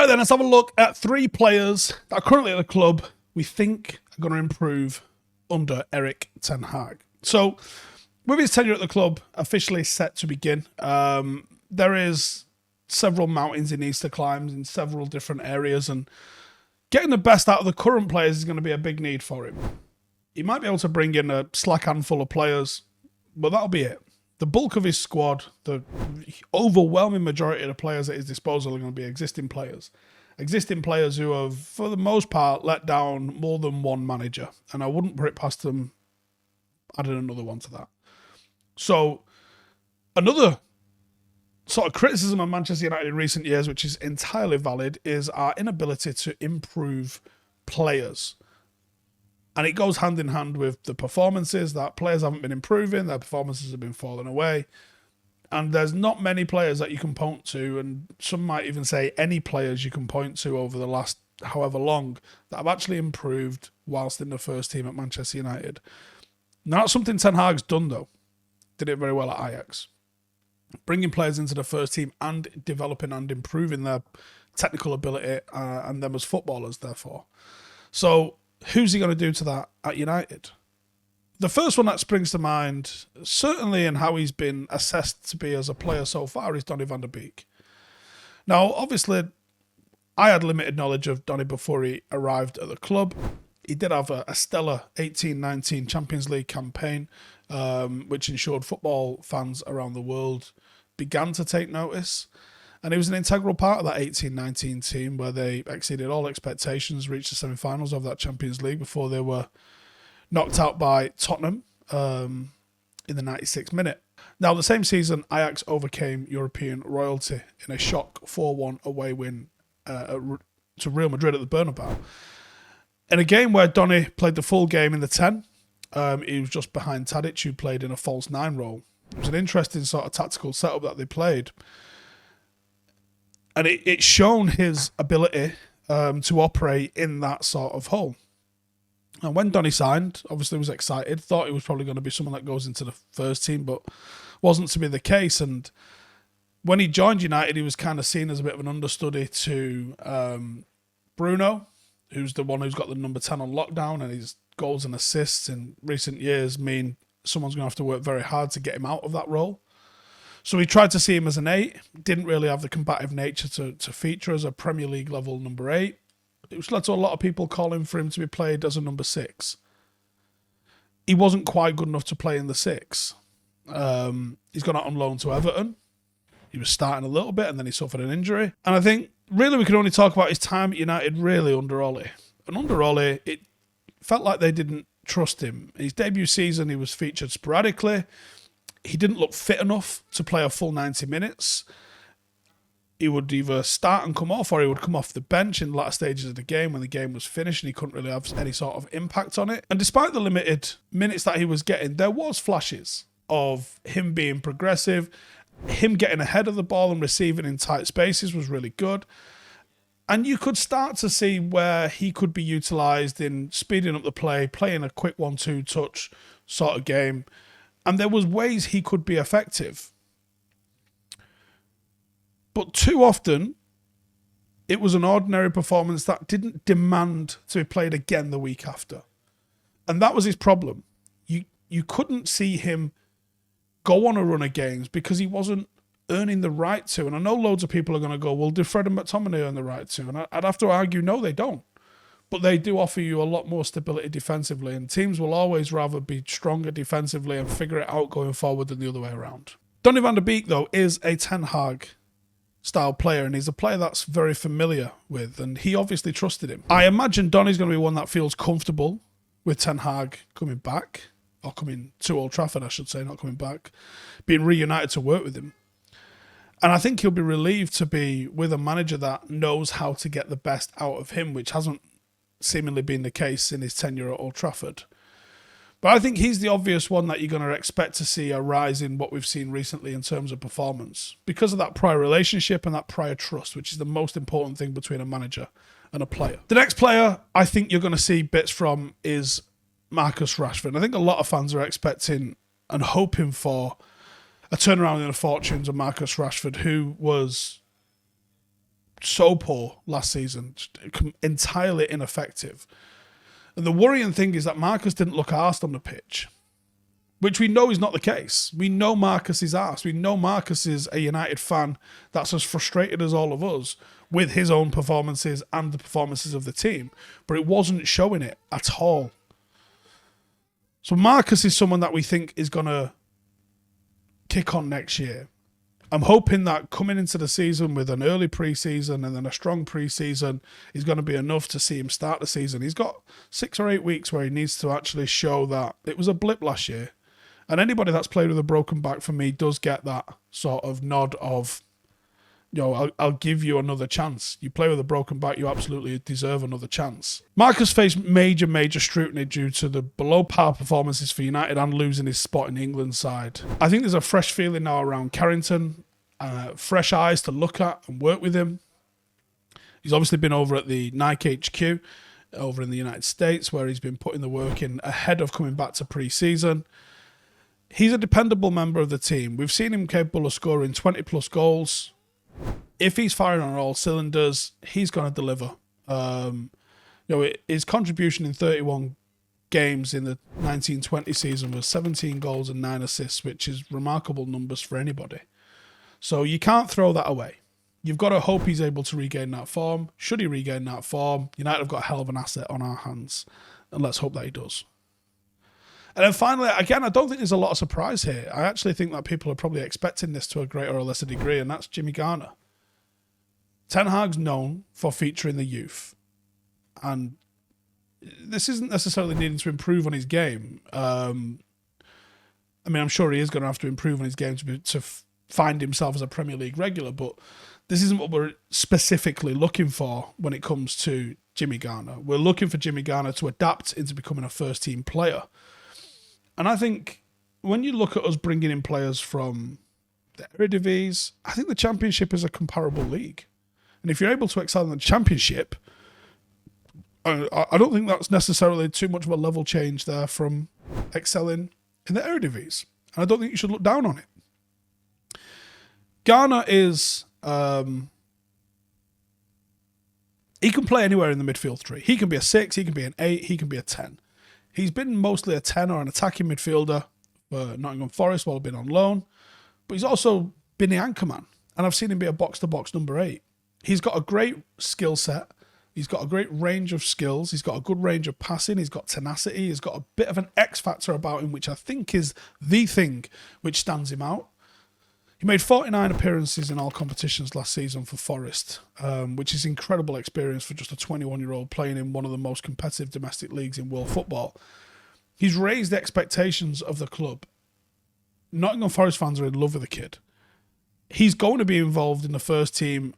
Right then, let's have a look at 3 players that are currently at the club we think are going to improve under Erik Ten Hag. So, with his tenure at the club officially set to begin, there is several mountains he needs to climb in several different areas, and getting the best out of the current players is going to be a big need for him. He might be able to bring in a slack handful of players, but that'll be it. The bulk of his squad, the overwhelming majority of the players at his disposal are going to be existing players. Existing players who have, for the most part, let down more than one manager. And I wouldn't put it past them adding another one to that. So, another sort of criticism of Manchester United in recent years, which is entirely valid, is our inability to improve players. And it goes hand in hand with the performances that players haven't been improving, their performances have been falling away. And there's not many players that you can point to, and some might even say any players you can point to over the last however long that have actually improved whilst in the first team at Manchester United. Now, that's something Ten Hag's done, though. Did it very well at Ajax. Bringing players into the first team and developing and improving their technical ability and them as footballers, therefore. So, who's he going to do to that at United? The first one that springs to mind, certainly in how he's been assessed to be as a player so far, is Donny van de Beek. Now, obviously, I had limited knowledge of Donny before he arrived at the club. He did have a stellar 18-19 Champions League campaign, which ensured football fans around the world began to take notice. And he was an integral part of that 18-19 team where they exceeded all expectations, reached the semi-finals of that Champions League before they were knocked out by Tottenham in the 96th minute. Now, the same season, Ajax overcame European royalty in a shock 4-1 away win to Real Madrid at the Bernabeu. In a game where Donny played the full game in the 10, he was just behind Tadic, who played in a false 9 role. It was an interesting sort of tactical setup that they played. And it's shown his ability to operate in that sort of hole. And when Donny signed, obviously was excited, thought he was probably going to be someone that goes into the first team, but wasn't to be the case. And when he joined United, he was kind of seen as a bit of an understudy to Bruno, who's the one who's got the number 10 on lockdown, and his goals and assists in recent years mean someone's going to have to work very hard to get him out of that role. So he tried to see him as an 8, didn't really have the combative nature to feature as a Premier League level number 8. Which led to a lot of people calling for him to be played as a number 6. He wasn't quite good enough to play in the 6. He's gone out on loan to Everton. He was starting a little bit and then he suffered an injury. And I think really we can only talk about his time at United really under Ollie. And under Ollie, it felt like they didn't trust him. In his debut season, he was featured sporadically. He didn't look fit enough to play a full 90 minutes. He would either start and come off, or he would come off the bench in the latter stages of the game when the game was finished and he couldn't really have any sort of impact on it. And despite the limited minutes that he was getting, there was flashes of him being progressive. Him getting ahead of the ball and receiving in tight spaces was really good. And you could start to see where he could be utilised in speeding up the play, playing a quick 1-2 touch sort of game. And there was ways he could be effective. But too often, it was an ordinary performance that didn't demand to be played again the week after. And that was his problem. You couldn't see him go on a run of games because he wasn't earning the right to. And I know loads of people are going to go, well, did Fred and McTominay earn the right to? And I'd have to argue, no, they don't. But they do offer you a lot more stability defensively. And teams will always rather be stronger defensively and figure it out going forward than the other way around. Donny van de Beek, though, is a Ten Hag style player, and he's a player that's very familiar with, and he obviously trusted him. I imagine Donny's going to be one that feels comfortable with Ten Hag coming back, or coming to Old Trafford, I should say, not coming back, being reunited to work with him. And I think he'll be relieved to be with a manager that knows how to get the best out of him, which hasn't seemingly been the case in his tenure at Old Trafford. But I think he's the obvious one that you're going to expect to see a rise in what we've seen recently in terms of performance because of that prior relationship and that prior trust, which is the most important thing between a manager and a player. The next player I think you're going to see bits from is Marcus Rashford. I think a lot of fans are expecting and hoping for a turnaround in the fortunes of Marcus Rashford, who was so poor last season, entirely ineffective. And the worrying thing is that Marcus didn't look arsed on the pitch, which we know is not the case. We know Marcus is arsed. We know Marcus is a United fan that's as frustrated as all of us with his own performances and the performances of the team, but it wasn't showing it at all. So Marcus is someone that we think is going to kick on next year. I'm hoping that coming into the season with an early pre-season and then a strong pre-season is going to be enough to see him start the season. He's got 6 or 8 weeks where he needs to actually show that it was a blip last year. And anybody that's played with a broken back for me does get that sort of nod of, I'll give you another chance. You play with a broken back, you absolutely deserve another chance. Marcus faced major scrutiny due to the below-par performances for United and losing his spot in the England side. I think there's a fresh feeling now around Carrington, fresh eyes to look at and work with him. He's obviously been over at the Nike HQ over in the United States, where he's been putting the work in ahead of coming back to pre-season. He's a dependable member of the team. We've seen him capable of scoring 20-plus goals. If he's firing on all cylinders, he's going to deliver. His contribution in 31 games in the 1920 season was 17 goals and 9 assists, which is remarkable numbers for anybody. So you can't throw that away. You've got to hope he's able to regain that form. Should he regain that form, United have got a hell of an asset on our hands. And let's hope that he does. And then finally, again, I don't think there's a lot of surprise here. I actually think that people are probably expecting this to a greater or lesser degree, and that's Jimmy Garner. Ten Hag's known for featuring the youth. And this isn't necessarily needing to improve on his game. I'm sure he is going to have to improve on his game to find himself as a Premier League regular, but this isn't what we're specifically looking for when it comes to Jimmy Garner. We're looking for Jimmy Garner to adapt into becoming a first-team player. And I think when you look at us bringing in players from the Eredivisie, I think the Championship is a comparable league. And if you're able to excel in the Championship, I don't think that's necessarily too much of a level change there from excelling in the Eredivisie. And I don't think you should look down on it. Garner is... he can play anywhere in the midfield three. He can be a 6, he can be an 8, he can be a 10. He's been mostly a 10 or an attacking midfielder for Nottingham Forest while being on loan. But he's also been the anchor man. And I've seen him be a box-to-box number 8. He's got a great skill set. He's got a great range of skills. He's got a good range of passing. He's got tenacity. He's got a bit of an X factor about him, which I think is the thing which stands him out. He made 49 appearances in all competitions last season for Forest, which is incredible experience for just a 21-year-old playing in one of the most competitive domestic leagues in world football. He's raised the expectations of the club. Nottingham Forest fans are in love with the kid. He's going to be involved in the first team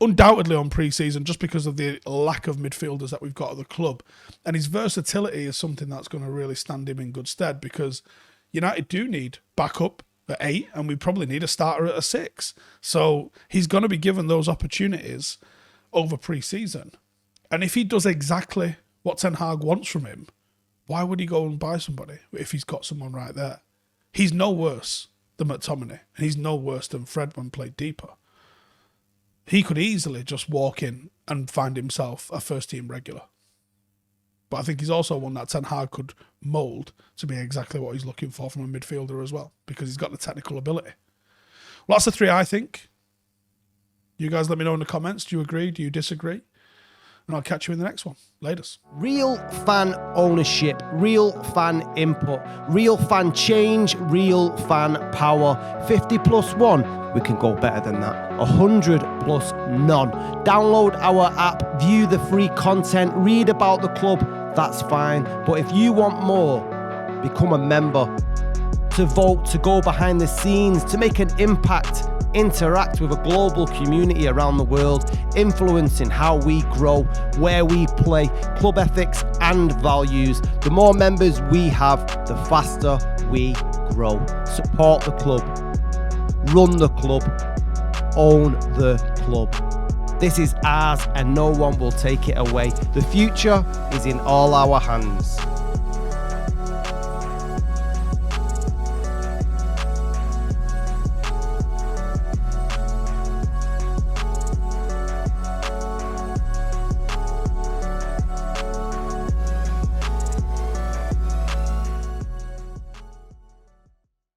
undoubtedly on pre-season just because of the lack of midfielders that we've got at the club. And his versatility is something that's going to really stand him in good stead because United do need backup at 8 and we probably need a starter at a 6. So he's going to be given those opportunities over pre-season. And if he does exactly what Ten Hag wants from him, why would he go and buy somebody if he's got someone right there? He's no worse than McTominay and he's no worse than Fred when played deeper. He could easily just walk in and find himself a first-team regular. But I think he's also one that Ten Hag could mould to be exactly what he's looking for from a midfielder as well, because he's got the technical ability. Well, that's the 3 I think. You guys let me know in the comments. Do you agree? Do you disagree? And I'll catch you in the next one. Laters. Real fan ownership, real fan input, real fan change, real fan power. 50 plus 1, we can go better than that. 100 plus none. Download our app, view the free content, read about the club, that's fine. But if you want more, become a member. To vote, to go behind the scenes, to make an impact, interact with a global community around the world, influencing how we grow, where we play, club ethics and values. The more members we have, the faster we grow. Support the club, run the club, own the club. This is ours and no one will take it away. The future is in all our hands.